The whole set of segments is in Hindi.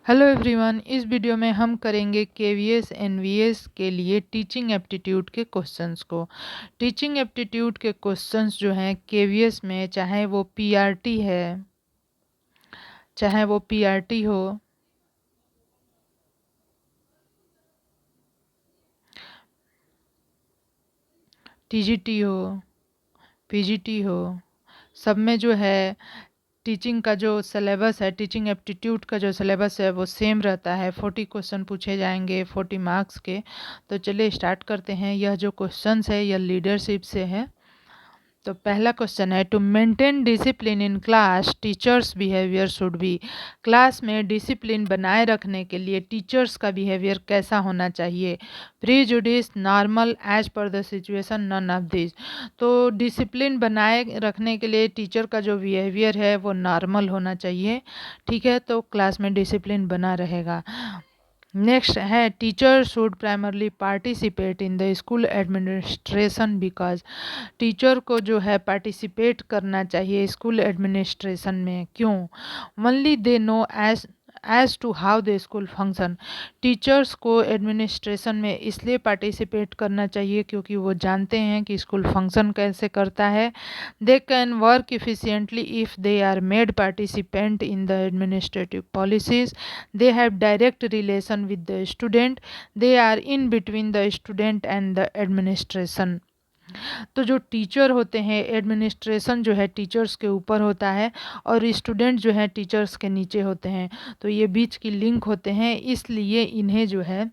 हेलो एवरीवन, इस वीडियो में हम करेंगे केवीएस एनवीएस के लिए टीचिंग एप्टीट्यूड के क्वेश्चंस को। टीचिंग एप्टीट्यूड के क्वेश्चंस जो हैं केवीएस में, चाहे वो पीआरटी है, चाहे वो पीआरटी हो, टीजीटी हो, पीजीटी हो, सब में जो है टीचिंग का जो सिलेबस है, टीचिंग एप्टीट्यूड का जो सिलेबस है वो सेम रहता है। 40 क्वेश्चन पूछे जाएंगे 40 मार्क्स के। तो चलिए स्टार्ट करते हैं। यह जो क्वेश्चंस है यह लीडरशिप से है। तो पहला क्वेश्चन है, to maintain discipline in class teachers behaviour should be. Class में डिसिप्लिन बनाए रखने के लिए टीचर्स का बिहेवियर कैसा होना चाहिए? Prejudice, normal, as per the situation, none of this. तो डिसिप्लिन बनाए रखने के लिए टीचर का जो बिहेवियर है वो नॉर्मल होना चाहिए। ठीक है, तो क्लास में डिसिप्लिन बना रहेगा। नेक्स्ट है, teacher should primarily participate in the school administration because. Teacher को जो है पार्टिसिपेट करना चाहिए स्कूल एडमिनिस्ट्रेशन में। क्यों? Only they know as to how the school function. Teachers को एडमिनिस्ट्रेशन में इसलिए पार्टिसिपेट करना चाहिए क्योंकि वो जानते हैं कि स्कूल फंक्शन कैसे करता है। They can work efficiently if they are made participant in the administrative policies. They have direct relation with the student. They are in between the student and the administration. तो जो टीचर होते हैं, एडमिनिस्ट्रेशन जो है टीचर्स के ऊपर होता है और स्टूडेंट जो है टीचर्स के नीचे होते हैं। तो ये बीच की लिंक होते हैं, इसलिए इन्हें जो है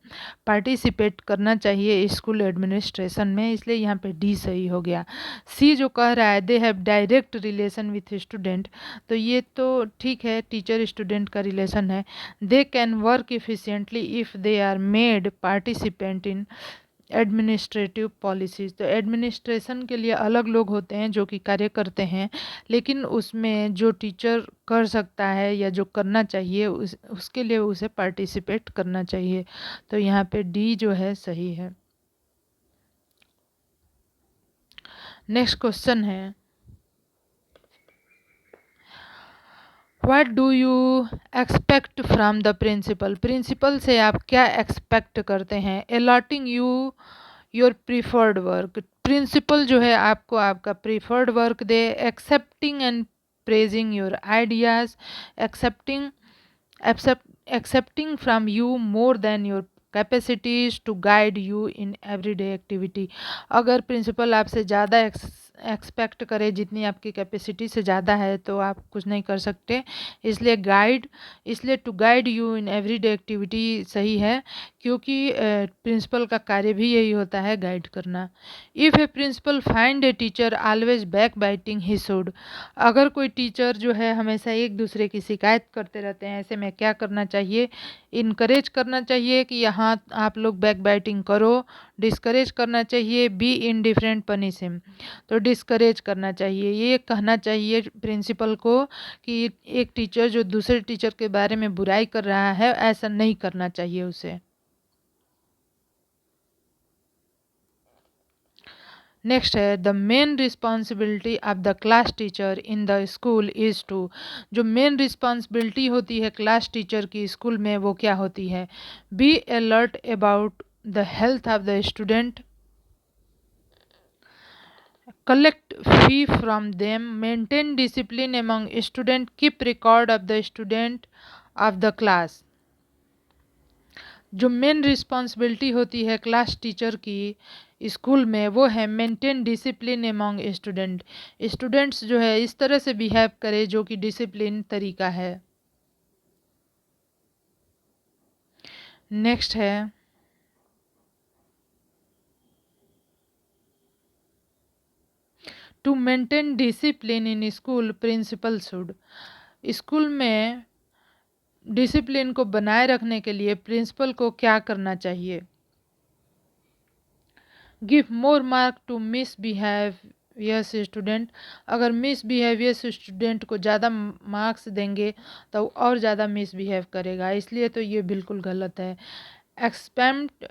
पार्टिसिपेट करना चाहिए स्कूल एडमिनिस्ट्रेशन में। इसलिए यहाँ पे डी सही हो गया। सी जो कह रहा है, दे have direct relation with student, तो ये तो ठीक है, टीचर स्टूडेंट का रिलेशन है। They can work efficiently if they are made participant in administrative policies. तो एडमिनिस्ट्रेशन के लिए अलग लोग होते हैं जो कि कार्य करते हैं, लेकिन उसमें जो टीचर कर सकता है या जो करना चाहिए उसके लिए उसे पार्टिसिपेट करना चाहिए। तो यहाँ पे डी जो है सही है। नेक्स्ट क्वेश्चन है, what do you expect from the principal. Principal से आप क्या एक्सपेक्ट करते हैं? Allotting you your preferred work. Principal जो है आपको आपका प्रीफर्ड वर्क दे। Accepting and praising your ideas. Accepting accepting from you more than your capacities to guide you in everyday activity. अगर प्रिंसिपल आपसे ज़्यादा एक्सपेक्ट करे, जितनी आपकी कैपेसिटी से ज़्यादा है, तो आप कुछ नहीं कर सकते। इसलिए to guide you in everyday activity सही है, क्योंकि प्रिंसिपल का कार्य भी यही होता है, गाइड करना। If a principal find a teacher always backbiting he should. अगर कोई टीचर जो है हमेशा एक दूसरे की शिकायत करते रहते हैं, ऐसे में क्या करना चाहिए? इनकरेज करना चाहिए कि यहाँ आप लोग बैक बाइटिंग करो। डिस्करेज करना चाहिए, be in different punish him. तो डिस्करेज करना चाहिए, ये कहना चाहिए प्रिंसिपल को कि एक टीचर जो दूसरे टीचर के बारे में बुराई कर रहा है, ऐसा नहीं करना चाहिए उसे। नेक्स्ट है, the main responsibility of the class teacher in the school is to. जो मेन रिस्पॉन्सिबिलिटी होती है क्लास टीचर की स्कूल में, वो क्या होती है? Be alert about the health of the student, collect fee from them, maintain discipline among student, keep record of the student of the class। जो मेन रिस्पॉन्सिबिलिटी होती है क्लास टीचर की स्कूल में, वो है maintain discipline among student. Students जो है इस तरह से बिहेव करे जो कि डिसिप्लिन तरीका है। नेक्स्ट है, to maintain discipline in school principal should. School में डिसिप्लिन को बनाए रखने के लिए प्रिंसिपल को क्या करना चाहिए? Give more mark to misbehaviours student. अगर मिसबिहेवियर्स स्टूडेंट को ज़्यादा मार्क्स देंगे तो और ज़्यादा मिसबिहेव करेगा, इसलिए तो ये बिल्कुल गलत है। Exempt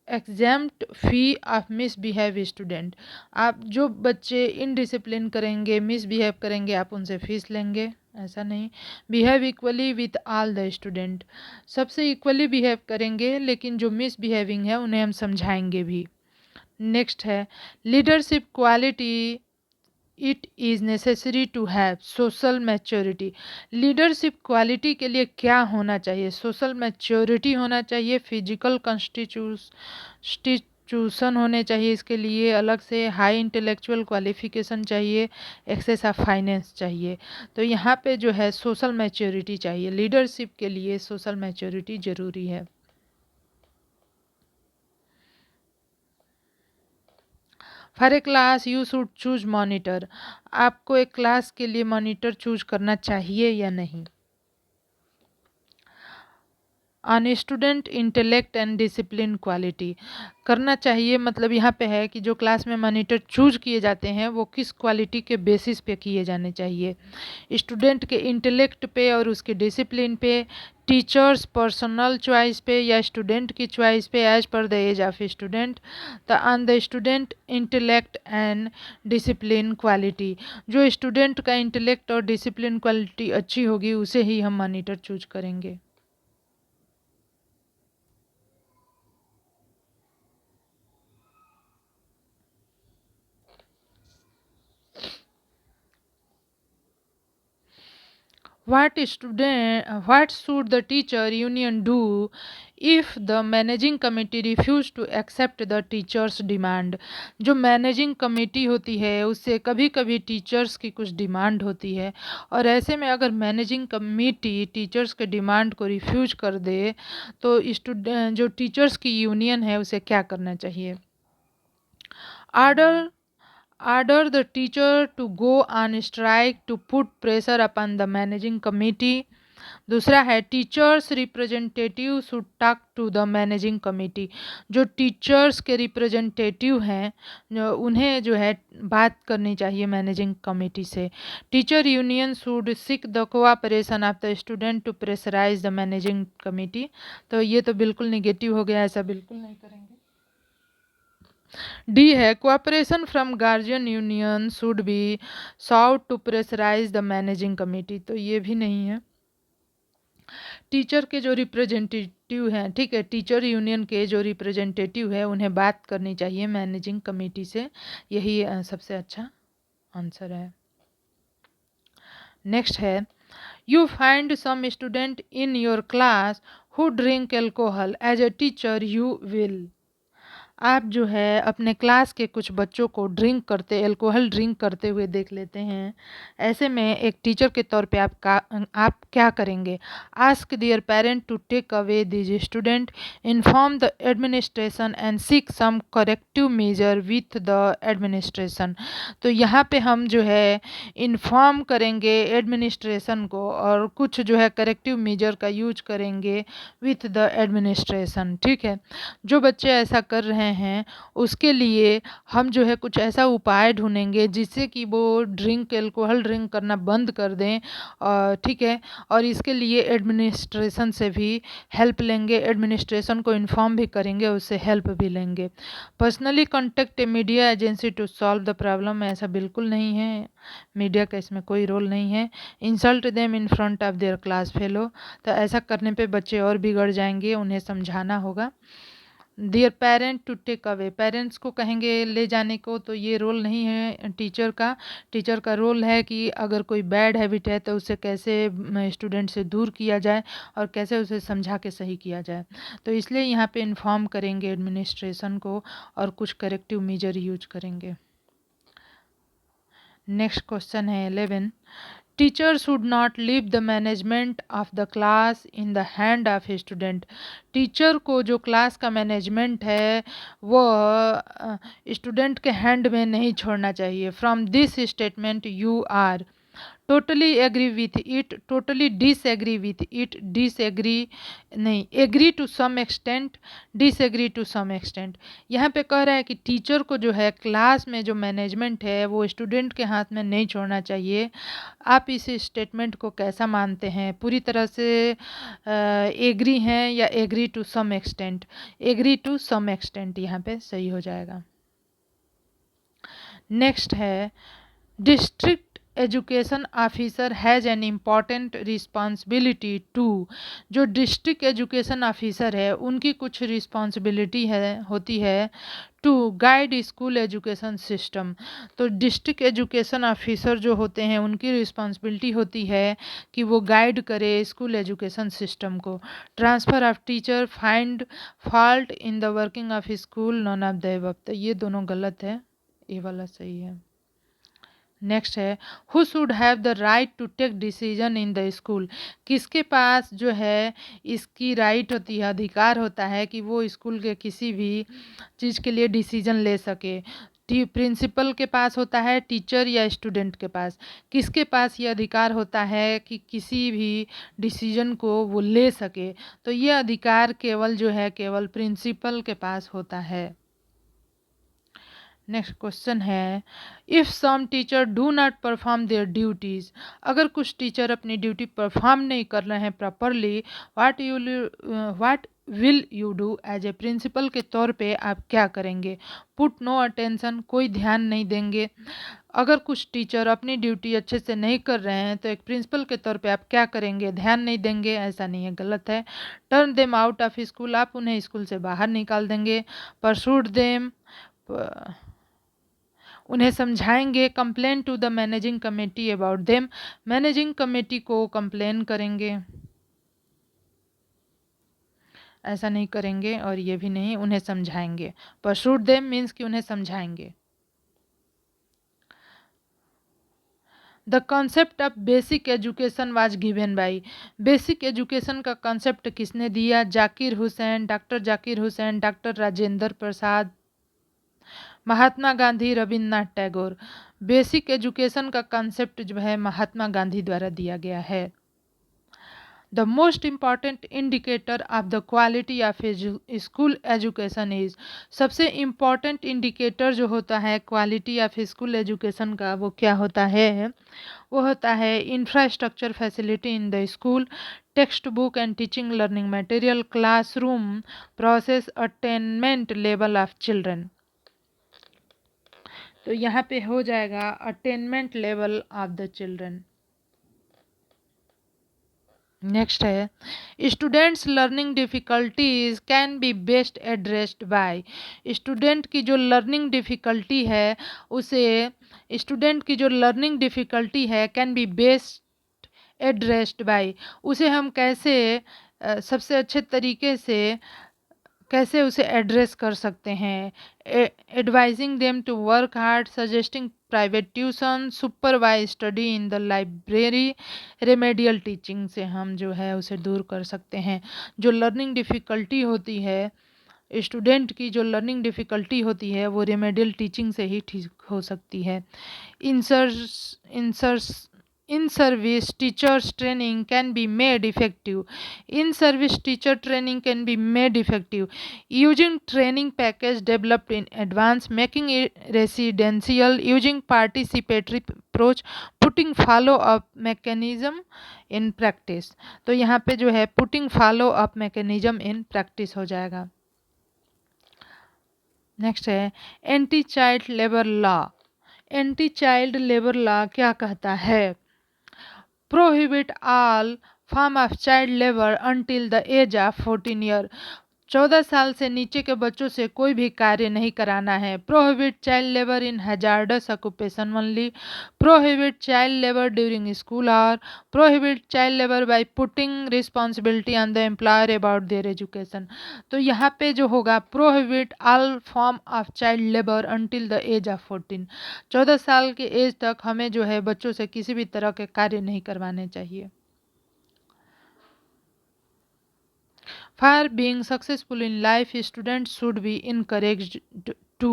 exempt fee of misbehave student. आप जो बच्चे इनडिसिप्लिन करेंगे, मिसबिहेव करेंगे, आप उनसे फीस लेंगे, ऐसा नहीं, behave equally with all the student, सबसे इक्वली बिहेव करेंगे, लेकिन जो मिसबिहेविंग है उन्हें हम समझाएंगे भी। नेक्स्ट है leadership quality, it is necessary to have social maturity. Leadership quality के लिए क्या होना चाहिए? सोशल मैच्योरिटी होना चाहिए, फिजिकल कॉन्स्टिट्यूशन होने चाहिए, इसके लिए अलग से हाई इंटेलेक्चुअल क्वालिफिकेशन चाहिए, एक्सेस ऑफ फाइनेंस चाहिए। तो यहाँ पे जो है सोशल मैच्योरिटी चाहिए, लीडरशिप के लिए सोशल मैच्योरिटी ज़रूरी है। For a class you should choose monitor, आपको एक क्लास के लिए मॉनिटर चूज करना चाहिए या नहीं। On student intellect and discipline quality, करना चाहिए, मतलब यहाँ पे है कि जो क्लास में मॉनिटर चूज किए जाते हैं वो किस क्वालिटी के बेसिस पे किए जाने चाहिए। स्टूडेंट के इंटेलेक्ट पे और उसके डिसिप्लिन पे, टीचर्स पर्सनल चॉइस पे, या स्टूडेंट की चॉइस पे as per the age of student. तो on the student intellect and discipline quality, जो स्टूडेंट का इंटेलेक्ट और डिसिप्लिन क्वालिटी अच्छी होगी उसे ही हम मॉनिटर चूज करेंगे। What should the teacher union do if the managing committee refuse to accept the teachers demand? जो मैनेजिंग कमेटी होती है उससे कभी कभी टीचर्स की कुछ डिमांड होती है, और ऐसे में अगर मैनेजिंग कमेटी टीचर्स के डिमांड को रिफ्यूज कर दे तो स्टूडेंट जो टीचर्स की यूनियन है उसे क्या करना चाहिए? Order order the teacher to go on strike to put pressure upon the managing committee। दूसरा है teachers representative should talk to the managing committee, जो टीचर्स के रिप्रेजेंटेटिव हैं उन्हें जो है बात करनी चाहिए मैनेजिंग कमेटी से। Teacher union should seek the cooperation of the student to pressurise the managing committee. तो ये तो बिल्कुल निगेटिव हो गया, ऐसा बिल्कुल नहीं करेंगे। डी है cooperation from guardian union should be sought to pressurise the managing committee, तो ये भी नहीं है। टीचर के जो रिप्रेजेंटेटिव हैं, ठीक है, टीचर यूनियन के जो रिप्रेजेंटेटिव है उन्हें बात करनी चाहिए मैनेजिंग कमेटी से, यही सबसे अच्छा आंसर है। नेक्स्ट है you find some student in your class who drink alcohol, as a teacher you will. आप जो है अपने क्लास के कुछ बच्चों को एल्कोहल ड्रिंक करते हुए देख लेते हैं, ऐसे में एक टीचर के तौर पे आप क्या करेंगे? Ask their parent to take away this student, inform the administration and seek some corrective measure with the administration. तो यहाँ पे हम जो है इन्फॉर्म करेंगे एडमिनिस्ट्रेशन को और कुछ जो है करेक्टिव मेजर का यूज करेंगे विथ द एडमिनिस्ट्रेशन, ठीक है। जो बच्चे ऐसा कर रहे हैं उसके लिए हम जो है कुछ ऐसा उपाय ढूंढेंगे जिससे कि वो एल्कोहल ड्रिंक करना बंद कर दें, ठीक है। और इसके लिए एडमिनिस्ट्रेशन से भी हेल्प लेंगे, एडमिनिस्ट्रेशन को इन्फॉर्म भी करेंगे, उससे हेल्प भी लेंगे। Personally contact a media agency to solve the problem, ऐसा बिल्कुल नहीं है, मीडिया का इसमें कोई रोल नहीं है। Insult them in front of their class fellow, तो ऐसा करने पे बच्चे और बिगड़ जाएंगे, उन्हें समझाना होगा। Their parent to take away, parents को कहेंगे ले जाने को, तो ये रोल नहीं है टीचर का। टीचर का रोल है कि अगर कोई बैड हैबिट है तो उसे कैसे स्टूडेंट से दूर किया जाए और कैसे उसे समझा के सही किया जाए, तो इसलिए यहाँ पे इन्फॉर्म करेंगे एडमिनिस्ट्रेशन को और कुछ करेक्टिव मेजर यूज करेंगे। नेक्स्ट क्वेश्चन है 11, teacher should not leave the management of the class in the hand of student. Teacher को जो क्लास का मैनेजमेंट है वो स्टूडेंट के हैंड में नहीं छोड़ना चाहिए। From this statement you are totally agree with it, totally disagree with it, disagree नहीं, agree to some extent, disagree to some extent. यहाँ पे कह रहा है कि टीचर को जो है क्लास में जो मैनेजमेंट है वो स्टूडेंट के हाथ में नहीं छोड़ना चाहिए। आप इस स्टेटमेंट को कैसा मानते हैं? पूरी तरह से एग्री हैं या agree to some extent? Agree to some extent यहाँ पे सही हो जाएगा। नेक्स्ट है district education officer has an important responsibility to, जो डिस्ट्रिक्ट एजुकेशन ऑफिसर है उनकी कुछ रिस्पॉन्सिबिलिटी होती है to guide school education system. तो डिस्ट्रिक्ट एजुकेशन ऑफिसर जो होते हैं उनकी रिस्पॉन्सिबिलिटी होती है कि वो गाइड करे स्कूल एजुकेशन सिस्टम को। Transfer of teacher, find fault in the working of school, none of the above. तो ये दोनों गलत है, ये वाला सही है। नेक्स्ट है who should have the right to take decision in the school, किसके पास जो है इसकी राइट होती है, अधिकार होता है कि वो स्कूल के किसी भी चीज़ के लिए डिसीजन ले सके। प्रिंसिपल के पास होता है, टीचर या स्टूडेंट के पास, किसके पास ये अधिकार होता है कि किसी भी डिसीजन को वो ले सके? तो ये अधिकार केवल जो है केवल प्रिंसिपल के पास होता है। नेक्स्ट क्वेश्चन है if some teacher do not perform their duties, अगर कुछ टीचर अपनी ड्यूटी परफॉर्म नहीं कर रहे हैं properly, what will you do as a principal के तौर पे आप क्या करेंगे? पुट नो अटेंशन, कोई ध्यान नहीं देंगे। अगर कुछ टीचर अपनी ड्यूटी अच्छे से नहीं कर रहे हैं तो एक प्रिंसिपल के तौर पे आप क्या करेंगे? ध्यान नहीं देंगे? ऐसा नहीं है, गलत है। Turn them out of school, आप उन्हें स्कूल से बाहर निकाल देंगे। परसूड देम, उन्हें समझाएंगे। Complain to the managing committee about them, managing committee को कंप्लेन करेंगे। ऐसा नहीं करेंगे और ये भी नहीं, उन्हें समझाएंगे। परसूड देम मीन्स कि उन्हें समझाएंगे। The concept of basic education was given by, basic education का कॉन्सेप्ट किसने दिया? Zakir Hussain, doctor Zakir Hussain, doctor Rajendra Prasad, Mahatma Gandhi, Rabindranath Tagore. Basic education का कॉन्सेप्ट जो है महात्मा गांधी द्वारा दिया गया है। The most important indicator of the quality of school education is, सबसे इम्पॉर्टेंट इंडिकेटर जो होता है क्वालिटी ऑफ स्कूल एजुकेशन का वो क्या होता है? वो होता है infrastructure facility in the school, text book and teaching learning material, classroom process, attainment level of children. तो यहाँ पे हो जाएगा attainment level of the children. Next है students learning difficulties can be best addressed by, student की जो लर्निंग डिफ़िकल्टी है उसे, स्टूडेंट की जो लर्निंग डिफ़िकल्टी है can be best addressed by, उसे हम कैसे सबसे अच्छे तरीके से कैसे उसे एड्रेस कर सकते हैं? Advising them to work hard, suggesting private tuition, supervise study in the library, remedial teaching से हम जो है उसे दूर कर सकते हैं। जो लर्निंग डिफ़िकल्टी होती है, स्टूडेंट की जो लर्निंग डिफ़िकल्टी होती है वो रेमेडियल टीचिंग से ही ठीक हो सकती है। In service teachers training can be made effective, in service teacher training can be made effective using training package developed in advance, making it residential, using participatory approach, putting follow up mechanism in practice। तो यहाँ पे जो है putting follow up mechanism in practice हो जाएगा। नेक्स्ट है anti child labour law, anti child labour law क्या कहता है? Prohibit all form of child labour until the age of 14 year, 14 साल से नीचे के बच्चों से कोई भी कार्य नहीं कराना है। Prohibit child labour in hazardous occupation only, prohibit child labour during school hour, prohibit child labour by putting responsibility on the employer about their education. तो यहाँ पे जो होगा prohibit all form of child labour until the age of 14, 14 साल के एज तक हमें जो है बच्चों से किसी भी तरह के कार्य नहीं करवाने चाहिए। For being successful in life, students should be encouraged to,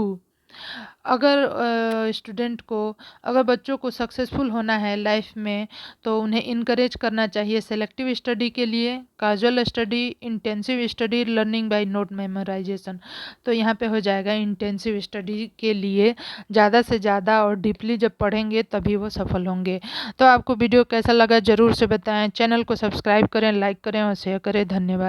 अगर स्टूडेंट को, अगर बच्चों को सक्सेसफुल होना है लाइफ में तो उन्हें इनकरेज करना चाहिए सेलेक्टिव स्टडी के लिए, casual study, intensive study, learning by note memorisation. तो यहाँ पे हो जाएगा इंटेंसिव स्टडी के लिए ज़्यादा से ज़्यादा और डीपली जब पढ़ेंगे तभी वो सफल होंगे। तो आपको वीडियो कैसा लगा ज़रूर से बताएं, चैनल को सब्सक्राइब करें, लाइक करें और शेयर करें। धन्यवाद।